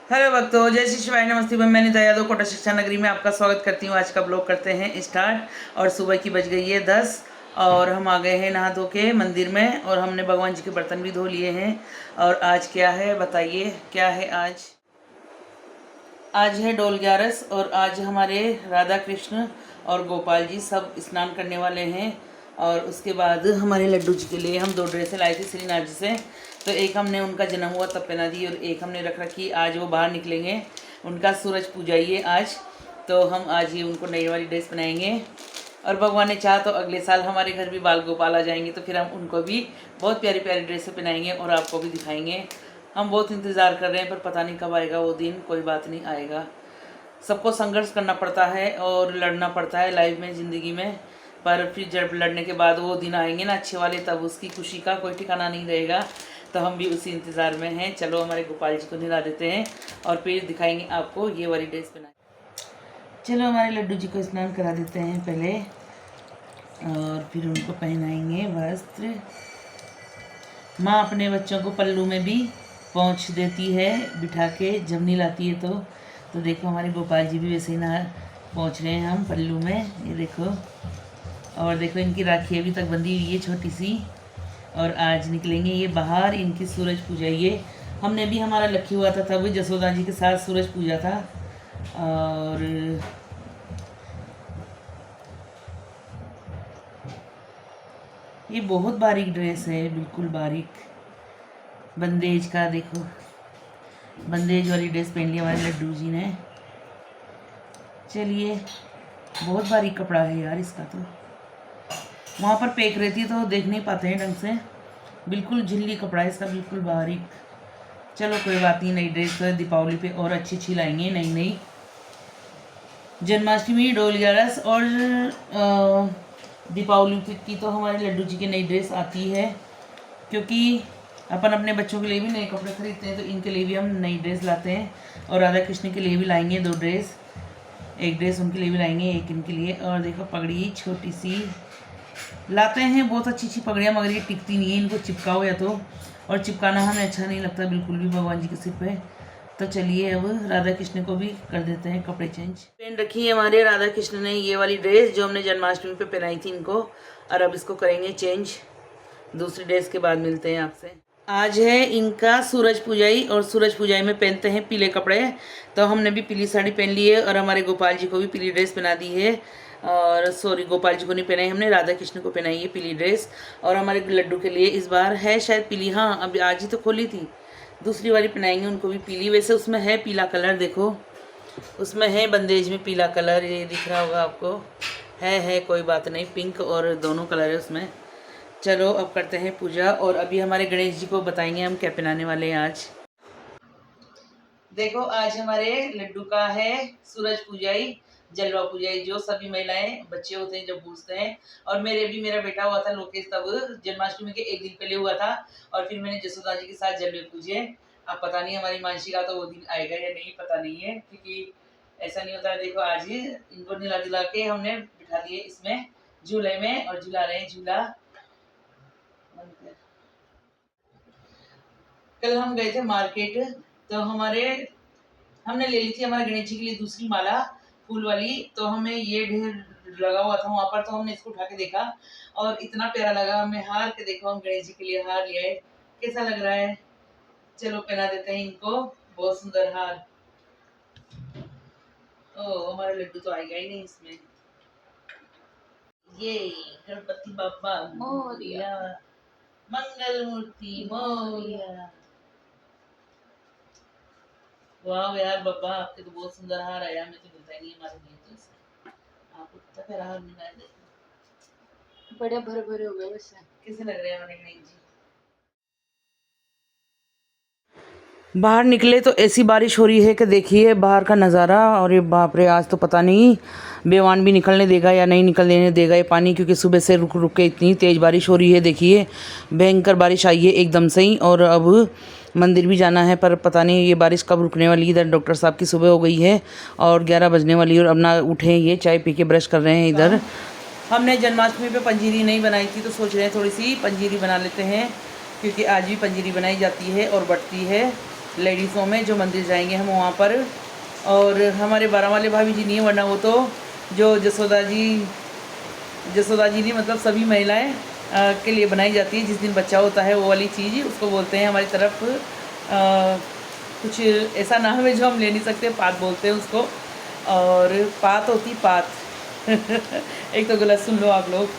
Hello भक्तों, जय श्री शिवाय, नमस्ते। मैं निता यादव कोटा शिक्षा नगरी में आपका स्वागत करती हूँ। आज का ब्लॉग करते हैं स्टार्ट। और सुबह की बज गई है 10 और हम आ गए हैं नहा धो के मंदिर में और हमने भगवान जी के बर्तन भी धो लिए हैं। और आज क्या है बताइए, क्या है आज? आज है डोल ग्यारस और आज हमारे राधा कृष्ण और गोपाल जी सब स्नान करने वाले हैं। और उसके बाद हमारे लड्डू जी के लिए हम 2 ड्रेसें लाए थे श्रीनाथ जी से। तो एक हमने उनका जन्म हुआ तब पहना दी और एक हमने रख रखी, आज वो बाहर निकलेंगे। उनका सूरज पूजा ही है आज, तो हम आज ही उनको नई वाली ड्रेस पहनाएंगे। और भगवान ने चाहा तो अगले साल हमारे घर भी बाल गोपाल आ जाएंगे, तो फिर हम उनको भी बहुत प्यारी प्यारी ड्रेसें पहनाएंगे और आपको भी दिखाएंगे। हम बहुत इंतज़ार कर रहे हैं, पर पता नहीं कब आएगा वो दिन। कोई बात नहीं, आएगा। सबको संघर्ष करना पड़ता है और लड़ना पड़ता है लाइफ में, ज़िंदगी में। पर फिर जब लड़ने के बाद वो दिन आएंगे ना अच्छे वाले, तब उसकी खुशी का कोई ठिकाना नहीं रहेगा। तो हम भी उसी इंतज़ार में हैं। चलो हमारे गोपाल जी को नहला देते हैं और फिर दिखाएंगे आपको ये वाली ड्रेस पहना। चलो हमारे लड्डू जी को स्नान करा देते हैं पहले और फिर उनको पहनाएंगे वस्त्र। माँ अपने बच्चों को पल्लू में भी पहुँच देती है बिठा के, जब नहीं लाती है तो देखो हमारे गोपाल जी भी वैसे ही ना पहुँच रहे हैं हम पल्लू में, ये देखो। और देखो इनकी राखी अभी तक बंधी हुई है छोटी सी। और आज निकलेंगे ये बाहर, इनकी सूरज पूजा। ये हमने भी, हमारा लक्की हुआ था तब जसोदा जी के साथ सूरज पूजा था। और ये बहुत बारीक ड्रेस है, बिल्कुल बारीक बंदेज का। देखो बंदेज वाली ड्रेस पहन ली हमारे लड्डू जी ने। चलिए, बहुत बारीक कपड़ा है यार इसका। तो वहाँ पर पैक रहती है तो देख नहीं पाते हैं ढंग से। बिल्कुल झिल्ली कपड़ा है इसका, बिल्कुल बारीक। चलो कोई बात नहीं, नई ड्रेस तो दीपावली पे और अच्छी अच्छी लाएंगे नई नई। जन्माष्टमी, डोल ग्यारस और दीपावली की तो हमारे लड्डू जी की नई ड्रेस आती है, क्योंकि अपन अपने बच्चों के लिए भी नए कपड़े खरीदते हैं, तो इनके लिए भी हम नई ड्रेस लाते हैं। और राधा कृष्ण के लिए भी लाएंगे 2 ड्रेस, एक ड्रेस उनके लिए भी लाएंगे, एक इनके लिए। और देखो पगड़ी छोटी सी लाते हैं, बहुत अच्छी अच्छी पगड़ियाँ, मगर ये टिकती नहीं है, इनको चिपकाओ या तो। और चिपकाना हमें अच्छा नहीं लगता बिल्कुल भी भगवान जी के सिर पे। तो चलिए अब राधा कृष्ण को भी कर देते हैं कपड़े चेंज। पहन रखी है हमारे राधा कृष्ण ने ये वाली ड्रेस जो हमने जन्माष्टमी पे पहनाई थी इनको, और अब इसको करेंगे चेंज। दूसरी ड्रेस के बाद मिलते हैं आपसे। आज है इनका सूरज पूजाई और सूरज पूजाई में पहनते हैं पीले कपड़े, तो हमने भी पीली साड़ी पहन ली है और हमारे गोपाल जी को भी पीली ड्रेस पहना दी है। और सॉरी, गोपाल जी को नहीं पहनाई हमने, राधा कृष्ण को पहनाई है पीली ड्रेस। और हमारे लड्डू के लिए इस बार है शायद पीली, हाँ अभी आज ही तो खोली थी, दूसरी वाली पहनाएंगे उनको भी पीली। वैसे उसमें है पीला कलर, देखो उसमें है बंदेज में पीला कलर, ये दिख रहा होगा आपको। है कोई बात नहीं, पिंक और दोनों कलर है उसमें। चलो अब करते हैं पूजा। और अभी हमारे गणेश जी को बताएंगे हम क्या पहनाने वाले हैं आज। देखो आज हमारे लड्डू का है सूरज पूजाई, जलवा पूजाई, जो सभी महिलाएं बच्चे होते हैं जब पूछते हैं। और मेरा बेटा हुआ था लोकेश, तब जन्माष्टमी के एक दिन पहले हुआ था। और फिर मैंने जसोदा जी के साथ जलवे पूजे। अब पता नहीं हमारी मानसी का तो वो दिन आएगा या नहीं, पता नहीं है, क्योंकि ऐसा नहीं होता है। देखो आज ही इनको नीला दिला के हमने बिठा दिए इसमें झूले में, और झूला रहे हैं झूला। कल हम गए थे मार्केट, तो हमने ले ली थी हमारे गणेश जी के लिए दूसरी माला फूल वाली। तो हमें ये ढेर लगा हुआ था वहाँ पर, तो हमने इसको उठा के देखा और इतना प्यारा लगा हमें। हार के देखो, हम गणेश जी के लिए हार लिया है, कैसा लग रहा है? चलो पहना देते हैं इनको, बहुत सुंदर हार। ओ हमारा लड्डू तो आएगा ही नहीं इसमें। ये गणपति बाबा मोरिया, मंगल मूर्ति मोरिया। वाह यार बाबा, आपके तो बहुत सुंदर हार आया, हमें तो मिलता ही नहीं हमारे लिए। तो इससे आपको कितना प्यारा हार मिला है, देखो बड़े भरे भरे हो गए वैसे। कैसे लग रहे हैं हमारे गणेश जी? बाहर निकले तो ऐसी बारिश हो रही है कि देखिए बाहर का नज़ारा। और ये बाप रे, आज तो पता नहीं बेवान भी निकलने देगा या नहीं निकलने देगा ये पानी, क्योंकि सुबह से रुक रुक के इतनी तेज़ बारिश हो रही है। देखिए भयंकर बारिश आई है एकदम से ही। और अब मंदिर भी जाना है, पर पता नहीं ये बारिश कब रुकने वाली है। इधर डॉक्टर साहब की सुबह हो गई है और 11 बजने वाली है, और अब ना उठे, ये चाय पी के ब्रश कर रहे हैं। इधर हमने जन्माष्टमी पे पंजीरी नहीं बनाई थी, तो सोच रहे हैं थोड़ी सी पंजीरी बना लेते हैं, क्योंकि आज भी पंजीरी बनाई जाती है और बटती है। लेडीज़ों में जो मंदिर जाएंगे हम वहाँ पर। और हमारे बारां वाले भाभी जी नहीं है, वरना वो तो जो जसोदा जी नहीं, मतलब सभी महिलाएं के लिए बनाई जाती है। जिस दिन बच्चा होता है वो वाली चीज़ उसको बोलते हैं हमारी तरफ, कुछ ऐसा नाम है जो हम ले नहीं सकते, पात बोलते हैं उसको। और पात होती पात एक तो गलत सुन लो आप लोग।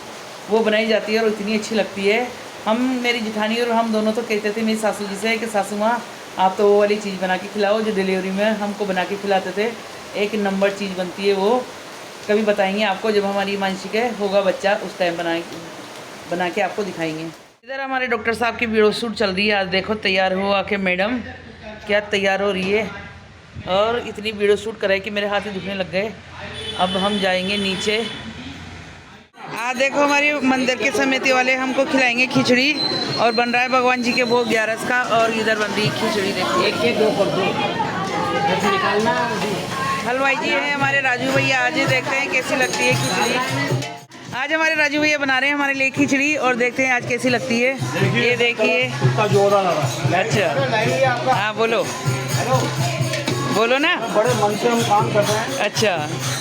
वो बनाई जाती है और इतनी अच्छी लगती है। हम, मेरी जिठानी और हम दोनों तो कहते थे मेरी सासू जी से कि सासू माँ आप तो वो वाली चीज़ बना के खिलाओ जो डिलीवरी में हमको बना के खिलाते थे। एक नंबर चीज़ बनती है वो। कभी बताएंगे आपको, जब हमारी मानसिक होगा बच्चा उस टाइम बना के आपको दिखाएंगे। इधर हमारे डॉक्टर साहब की वीडियो शूट चल रही है। आज देखो तैयार हो आके मैडम क्या तैयार हो रही है, और इतनी वीडियो शूट कराई कि मेरे हाथ ही दुखने लग गए। अब हम जाएंगे नीचे। देखो हमारी मंदिर के समिति वाले हमको खिलाएंगे खिचड़ी, और बन रहा है भगवान जी के भोग 11 का। और इधर बन रही खिचड़ी, देखो एक दो कर दो निकालना। हलवाई जी हैं हमारे राजू भैया, आज देखते हैं कैसी लगती है खिचड़ी। आज हमारे राजू भैया बना रहे हैं हमारे लिए खिचड़ी, और देखते हैं आज कैसी लगती है। ये देखिए। अच्छा हाँ बोलो बोलो ना। बड़े मन से हम काम कर रहे हैं। अच्छा,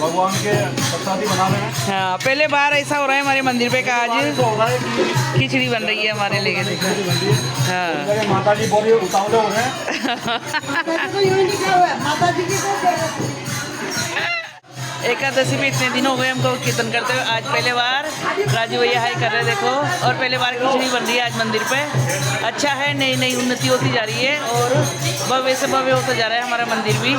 भगवान के प्रसादी बना रहे हैं। हाँ पहले बार ऐसा हो रहा है हमारे मंदिर पे का आज हो रहा है कि खिचड़ी बन रही है हमारे लिए। हाँ मेरे माता जी बोली उतावले हो रहे हैं। एकादशी में इतने दिन हो गए हमको कीर्तन करते हुए। आज पहले बार राजू भैया हाई कर रहे हैं, देखो। और पहले बार खिचड़ी बन रही है आज मंदिर पे। अच्छा है, नई नई उन्नति होती जा रही है, और भव्य से भव्य होता जा रहा है हमारा मंदिर भी।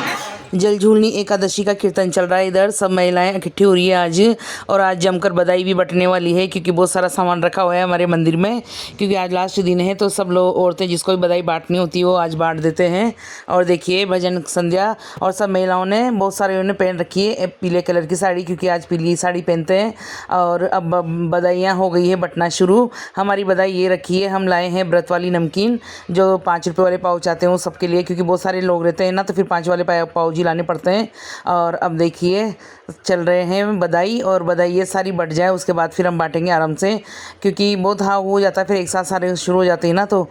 जलझूलनी एकादशी का कीर्तन चल रहा है। इधर सब महिलाएं इकट्ठी हो रही है आज, और आज जमकर बधाई भी बटने वाली है, क्योंकि बहुत सारा सामान रखा हुआ है हमारे मंदिर में। क्योंकि आज लास्ट दिन है, तो सब लोग औरतें जिसको भी बधाई बांटनी होती है वो आज बांट देते हैं। और देखिए भजन संध्या, और सब महिलाओं ने, बहुत सारे उन्होंने पहन रखी है पीले कलर की साड़ी, क्योंकि आज पीली साड़ी पहनते हैं। और अब बधाइयाँ हो गई है बटना शुरू। हमारी बधाई ये रखी है, हम लाए हैं व्रत वाली नमकीन, जो 5 रुपये वाले पाउच आते हैं वो सबके लिए, क्योंकि बहुत सारे लोग रहते हैं ना, तो फिर 5 वाले पाउच ही लाने पड़ते हैं। और अब देखिए चल रहे हैं बधाई, और बधाई ये सारी बट जाए उसके बाद फिर हम बांटेंगे आराम से, क्योंकि बहुत हाँ हो जाता है, फिर एक साथ सारे शुरू हो जाते हैं ना। तो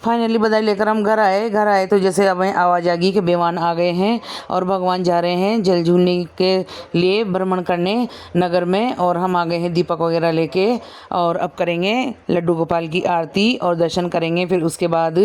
फाइनली बधाई लेकर हम घर आए तो जैसे हमें आवाज़ आ गई कि बेवान आ गए हैं, और भगवान जा रहे हैं जल झूलने के लिए भ्रमण करने नगर में। और हम आ गए हैं दीपक वगैरह लेके, और अब करेंगे लड्डू गोपाल की आरती और दर्शन करेंगे। फिर उसके बाद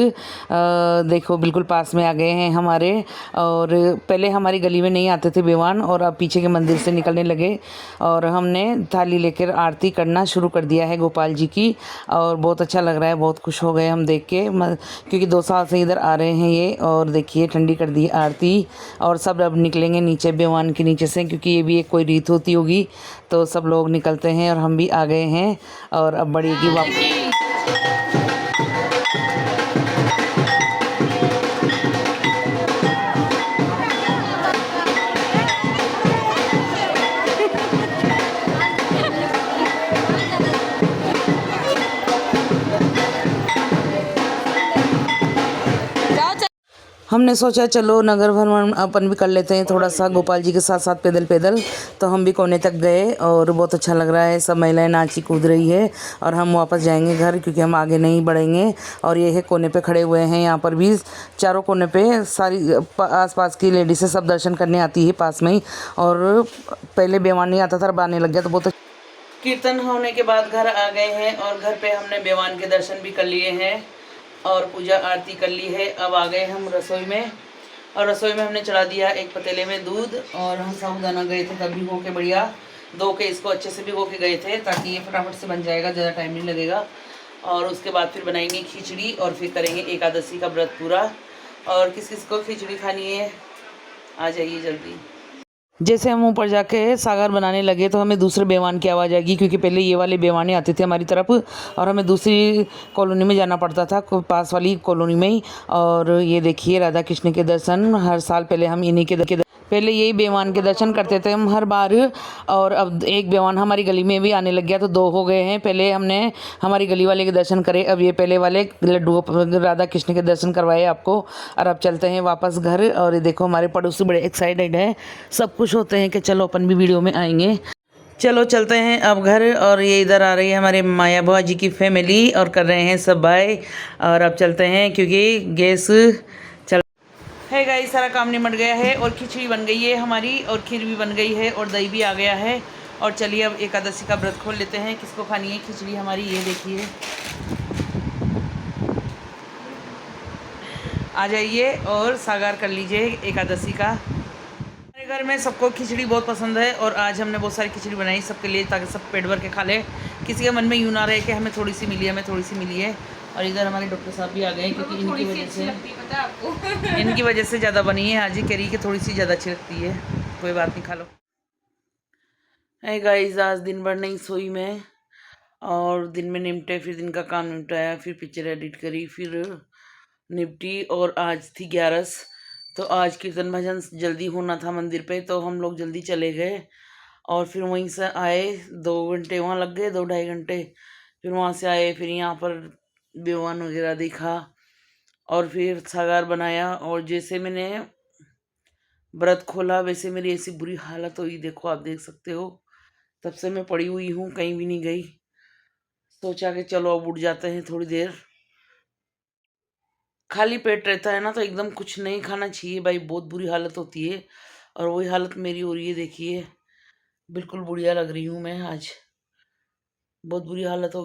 देखो बिल्कुल पास में आ गए हैं हमारे। और पहले हमारी गली में नहीं आते थे बेवान, और अब पीछे के मंदिर से निकलने लगे, और हमने थाली लेकर आरती करना शुरू कर दिया है गोपाल जी की। और बहुत अच्छा लग रहा है, बहुत खुश हो गए हम देख के, क्योंकि 2 साल से इधर आ रहे हैं ये। और देखिए ठंडी कर दी आरती, और सब अब निकलेंगे नीचे बेवान के नीचे से, क्योंकि ये भी एक कोई रीत होती होगी, तो सब लोग निकलते हैं, और हम भी आ गए हैं। और अब बढ़ेगी वापस। हमने सोचा चलो नगर भ्रमण अपन भी कर लेते हैं थोड़ा सा गोपाल जी के साथ साथ पैदल पैदल। तो हम भी कोने तक गए, और बहुत अच्छा लग रहा है, सब महिलाएं नाची कूद रही है। और हम वापस जाएंगे घर, क्योंकि हम आगे नहीं बढ़ेंगे। और ये है कोने पे खड़े हुए हैं, यहाँ पर भी चारों कोने पे सारी आसपास की लेडीज़ें सब दर्शन करने आती है पास में ही। और पहले बेवान नहीं आता था, अब आने लग गया, तो बहुत कीर्तन होने के बाद घर आ गए हैं, और घर पे हमने बेवान के दर्शन भी कर लिए हैं, और पूजा आरती कर ली है। अब आ गए हम रसोई में, और रसोई में हमने चढ़ा दिया एक पतीले में दूध, और हम साबूदाना गए थे तब भिगो के बढ़िया धो के इसको अच्छे से भिगो के गए थे, ताकि ये फटाफट से बन जाएगा, ज़्यादा टाइम नहीं लगेगा। और उसके बाद फिर बनाएंगे खिचड़ी, और फिर करेंगे एकादशी का व्रत पूरा। और किस किस को खिचड़ी खानी है आ जाइए जल्दी। जैसे हम ऊपर जाके सागर बनाने लगे, तो हमें दूसरे बेवान की आवाज़ आएगी, क्योंकि पहले ये वाले बेवाने आते थे हमारी तरफ, और हमें दूसरी कॉलोनी में जाना पड़ता था, पास वाली कॉलोनी में ही। और ये देखिए राधा कृष्ण के दर्शन, हर साल पहले हम इन्हीं के पहले यही बेवान के दर्शन करते थे हम हर बार। और अब एक बेवान हमारी गली में भी आने लग गया, तो 2 हो गए हैं। पहले हमने हमारी गली वाले के दर्शन करे, अब ये पहले वाले लड्डू राधा कृष्ण के दर्शन करवाए आपको। और अब चलते हैं वापस घर। और ये देखो हमारे पड़ोसी बड़े एक्साइटेड हैं, सब कुछ होते हैं कि चलो अपन भी वीडियो में आएंगे। चलो चलते हैं अब घर। और ये इधर आ रही है हमारे माया बुआ जी की फैमिली, और कर रहे हैं सब बाय। और अब चलते हैं, क्योंकि गैस है गाइस, सारा काम निमट गया है और खिचड़ी बन गई है हमारी और खीर भी बन गई है और दही भी आ गया है। और चलिए अब एकादशी का व्रत खोल लेते हैं। किसको खानी है खिचड़ी हमारी, ये देखिए, आ जाइए और सागार कर लीजिए एकादशी का। हमारे घर में सबको खिचड़ी बहुत पसंद है और आज हमने बहुत सारी खिचड़ी बनाई सबके लिए, ताकि सब पेट भर के खा ले। किसी के मन में यूँ ना रहे कि हमें थोड़ी सी मिली है, हमें थोड़ी सी मिली है। और इधर हमारे डॉक्टर साहब भी आ गए हैं, क्योंकि इनकी वजह से इनकी वजह से ज़्यादा बनी है। आज ही कह रही कि थोड़ी सी ज़्यादा अच्छी लगती है, कोई बात नहीं, खा लो। है गाइस, आज दिन भर नहीं सोई मैं, और दिन में निपटे, फिर दिन का काम निपटाया, फिर पिक्चर एडिट करी, फिर निपटी। और आज थी 11, तो आज कीर्तन भजन जल्दी होना था मंदिर पे, तो हम लोग जल्दी चले गए। और फिर वहीं से आए, 2 घंटे वहाँ लग गए, 2-2.5 घंटे। फिर वहाँ से आए, फिर यहाँ पर बेवान वगैरह देखा और फिर सागार बनाया। और जैसे मैंने व्रत खोला वैसे मेरी ऐसी बुरी हालत हुई, देखो आप देख सकते हो। तब से मैं पड़ी हुई हूँ, कहीं भी नहीं गई। सोचा कि चलो अब उठ जाते हैं थोड़ी देर। खाली पेट रहता है ना तो एकदम कुछ नहीं खाना चाहिए भाई, बहुत बुरी हालत होती है। और वही हालत मेरी हो रही है, देखिए, बिल्कुल बुढ़िया लग रही हूँ मैं आज, बहुत बुरी हालत हो